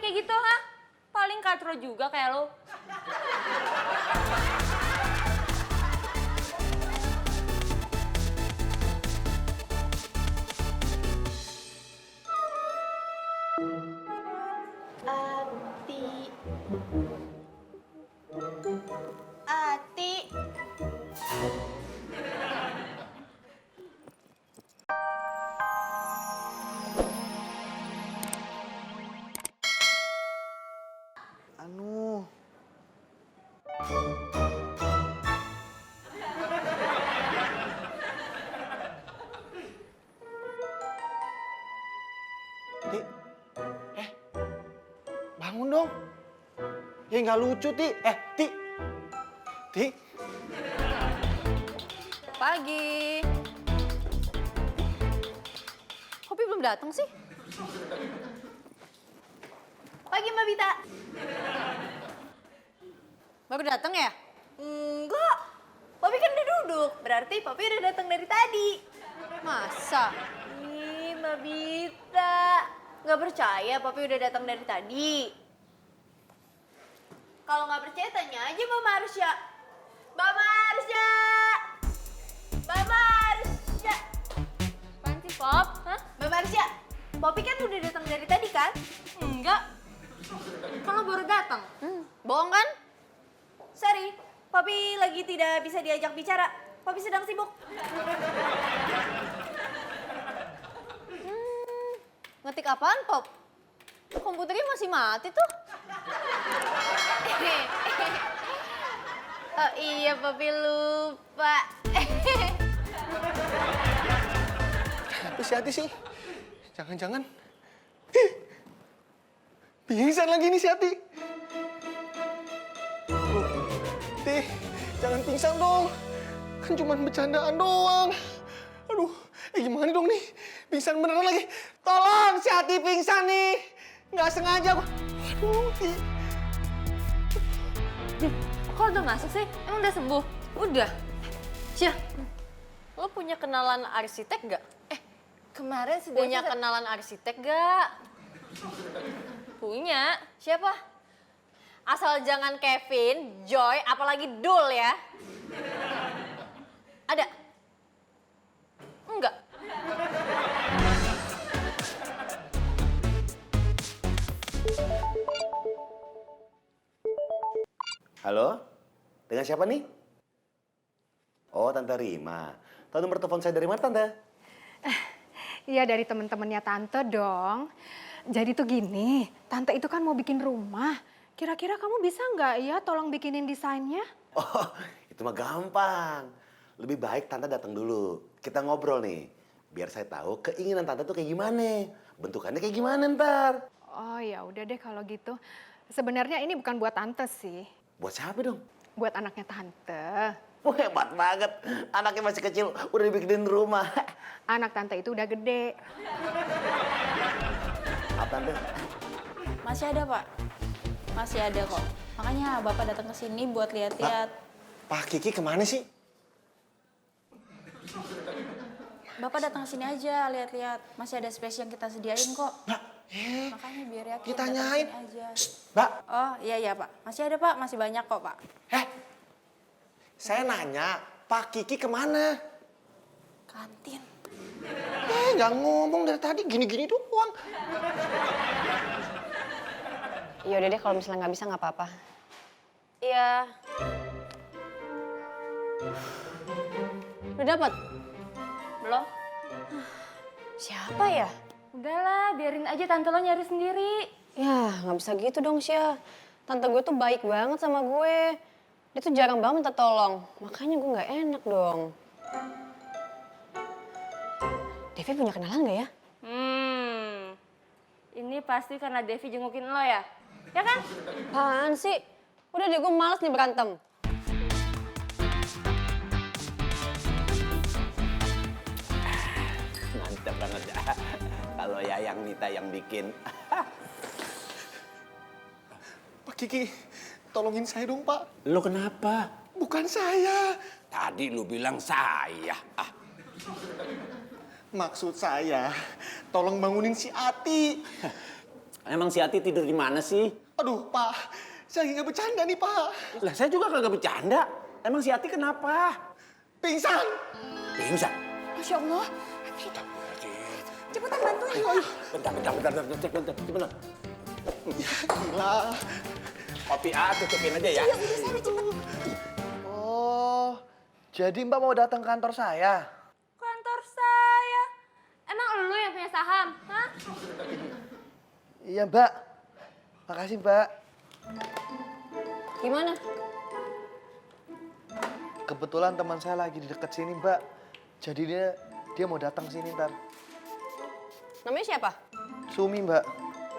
kayak gitu, ha? Paling katro juga kayak lo. Ati. Anu. Ti. Bangun dong. Ya nggak lucu, Ti. Ti. Ti. Pagi. Kopi belum datang sih? Pagi Mbak Bita. Baru datang ya? Enggak. Papi kan udah duduk. Berarti Papi udah datang dari tadi. Masa? Ih, Mbak Bita. Nggak percaya Papi udah datang dari tadi? Kalau nggak percaya tanya aja Mbak Marsha. Mbak Marsha! Mbak Marsha! Apaan sih, Pop? Hah? Mbak Marsha, Papi kan udah datang dari tadi kan? Enggak. Kan lo baru datang. Bohong kan? Sorry, Papi lagi tidak bisa diajak bicara. Papi sedang sibuk. Ngetik apaan, Pop? Komputernya masih mati tuh. Oh iya, Papi lupa. Apa si Ati sih? Jangan-jangan. Pingsan lagi nih si Ati. Ti, jangan pingsan dong. Kan cuma bercandaan doang. Aduh, gimana dong nih? Pingsan beneran lagi. Tolong, si Ati pingsan nih. Nggak sengaja. Aduh, Ti. Kok udah masuk sih? Emang udah sembuh? Udah. Syah, lo punya kenalan arsitek gak? Kemarin sudah Punya kenalan arsitek gak? Punya. Siapa? Asal jangan Kevin, Joy, apalagi Dul ya. Ada? Enggak. Halo? Dengan siapa nih? Oh, Tante Rima. Tahu nomor telepon saya dari mana, Tante? Iya, dari temen-temennya Tante dong. Jadi tuh gini, Tante itu kan mau bikin rumah. Kira-kira kamu bisa nggak ya tolong bikinin desainnya? Oh, itu mah gampang. Lebih baik Tante datang dulu. Kita ngobrol nih. Biar saya tahu keinginan Tante tuh kayak gimana. Bentukannya kayak gimana ntar. Oh ya udah deh kalau gitu. Sebenarnya ini bukan buat Tante sih. Buat siapa dong? Buat anaknya Tante. Wah, hebat banget. Anaknya masih kecil, udah dibikinin rumah. Anak Tante itu udah gede. Apa, Tante? Masih ada, Pak. Masih ada kok. Makanya Bapak datang ke sini buat lihat-lihat. Pak Kiki kemana sih? Bapak datang ke sini aja lihat-lihat. Masih ada space yang kita sediain kok. Mbak, Makanya biar yakin kita datang tanyain. kesini aja. Mbak, Oh, iya, Pak. Masih ada, Pak. Masih banyak kok, Pak. saya nanya, Pak Kiki kemana? Kantin. Nggak ngomong dari tadi, gini-gini doang. Ya udah deh kalau misalnya nggak bisa nggak apa-apa. Iya. Udah dapat? Belum? Siapa ya? Udahlah, biarin aja tante lo nyari sendiri. Ya nggak bisa gitu dong Syah. Tante gue tuh baik banget sama gue. Dia tuh jarang banget minta tolong. Makanya gue nggak enak dong. Devi punya kenalan nggak ya? Ini pasti karena Devi jengukin lo ya? Ya kan? Apaan sih? Udah deh gue males nih berantem. Mantap banget ya. Kalau Yayang Nita yang bikin. Pak Kiki, tolongin saya dong, Pak. Lo kenapa? Bukan saya. Tadi lu bilang saya. Maksud saya, tolong bangunin si Ati. Emang si Ati tidur di mana sih? Aduh, Pak. Saya lagi nggak bercanda nih, Pak. Lah saya juga kagak bercanda. Emang si Ati kenapa? Pingsan. Pingsan. Masya Allah. Cepetan bantuin. Bentar. Gila. Kopi A tutupin aja ya. Oh, jadi Mbak mau datang ke kantor saya? Kantor saya. Emang lu yang punya saham? Hah? Iya Mbak. Makasih Mbak. Gimana? Kebetulan teman saya lagi di dekat sini Mbak. Jadi dia mau datang sini ntar. Namanya siapa? Sumi Mbak.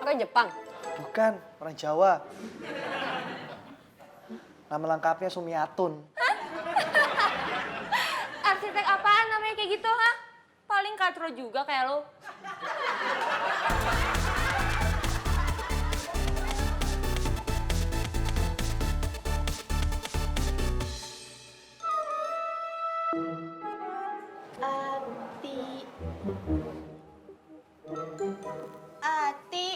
Orang Jepang. Bukan, orang Jawa. Nama lengkapnya Sumiatun. Arsitek apaan namanya kayak gitu, ha? Paling katro juga kayak lo. Ati.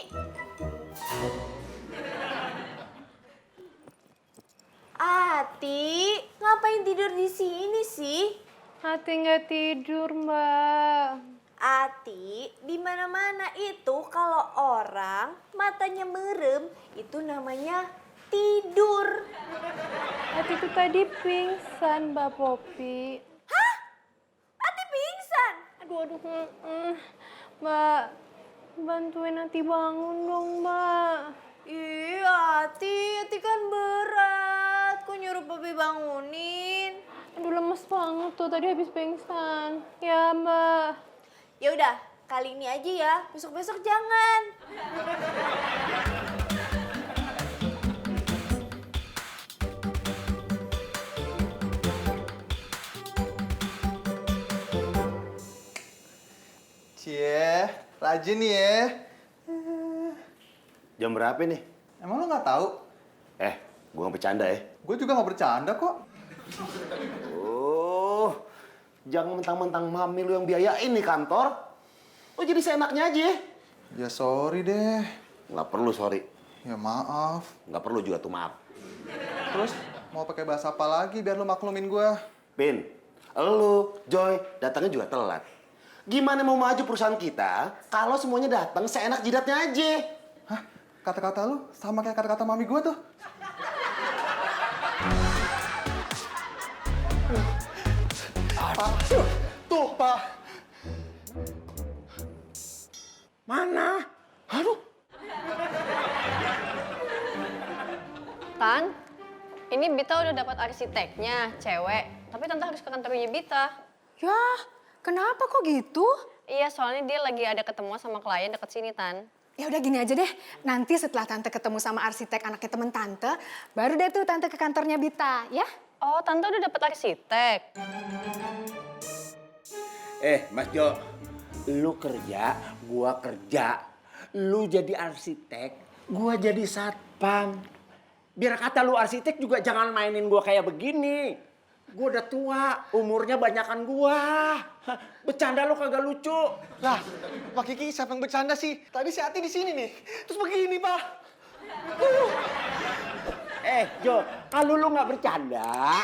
Ati, ngapain tidur di sini sih? Hati nggak tidur, Mbak. Ati, di mana-mana itu kalau orang matanya merem itu namanya tidur. Hati itu tadi pingsan, Mbak Popi. Ati pingsan. Aduh. Mbak, bantuin Hati bangun dong, Mbak. Iya, Ati kan berat. Kok nyuruh Papi bangunin? Aduh, lemes banget tuh. Tadi habis pingsan. Ya, Mbak. Ya udah, kali ini aja ya. Besok-besok jangan. Cie, rajin nih ya. Jam berapa nih? Emang lo nggak tahu? Gua nggak bercanda ya. Gue juga nggak bercanda kok. Oh, jangan mentang-mentang mami lu yang biayain nih kantor. Lu jadi seenaknya aja. Ya sorry deh. Nggak perlu sorry. Ya maaf. Nggak perlu juga tuh maaf. Terus mau pakai bahasa apa lagi biar lo maklumin gue? Pin, lu, Joy, datangnya juga telat. Gimana mau maju perusahaan kita kalau semuanya datang seenak jidatnya aja? Hah? Kata-kata lu sama kayak kata-kata mami gue tuh. Pak, tuh Pak. Mana? Aduh, Tan, ini Bita udah dapat arsiteknya, cewek. Tapi Tante harus ke kantornya Bita. Ya, kenapa kok gitu? Iya, soalnya dia lagi ada ketemu sama klien deket sini, Tan. Ya udah gini aja deh, nanti setelah Tante ketemu sama arsitek anaknya temen Tante, baru deh tuh Tante ke kantornya Bita, ya? Oh, Tante udah dapat arsitek. Mas Jo, lu kerja, gua kerja. Lu jadi arsitek, gua jadi satpam. Biar kata lu arsitek juga jangan mainin gua kayak begini. Gua udah tua, umurnya banyakan gua. Hah, bercanda lu kagak lucu. Lah, Pak Kiki siapa yang bercanda sih? Tadi si Ati di sini nih. Terus begini, Pak. Jo, kalau lu nggak bercanda,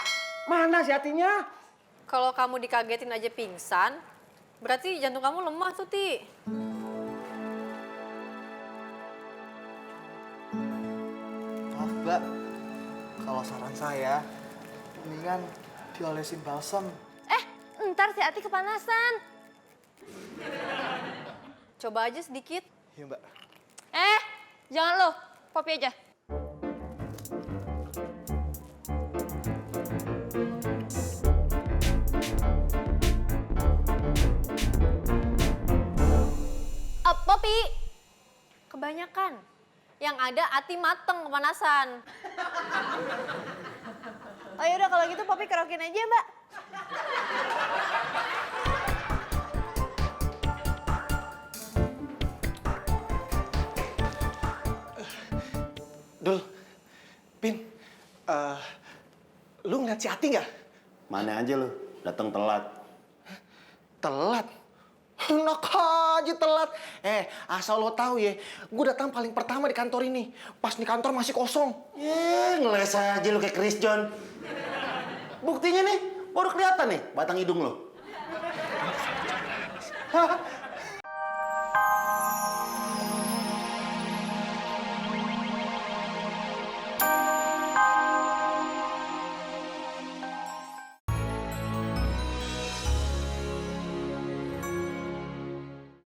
mana sih hatinya? Kalau kamu dikagetin aja pingsan, berarti jantung kamu lemah tuh, Ti. Maaf Mbak, kalau saran saya, mendingan diolesin balsam. Ntar si Ati kepanasan. Coba aja sedikit. Iya Mbak. Jangan lo, Popi aja. Popi, kebanyakan. Yang ada Ati mateng kepanasan. Oh yaudah kalau gitu Popi kerokin aja Mbak. Dul, Pin, lu ngeliat si Ati nggak? mana aja lu, datang telat. Telat. Enak aja telat. Asal lo tahu ya, gue datang paling pertama di kantor ini. Pas di kantor masih kosong. Ngeles aja lu kayak Chris John. Buktinya nih, baru kelihatan nih batang hidung lo. Hah?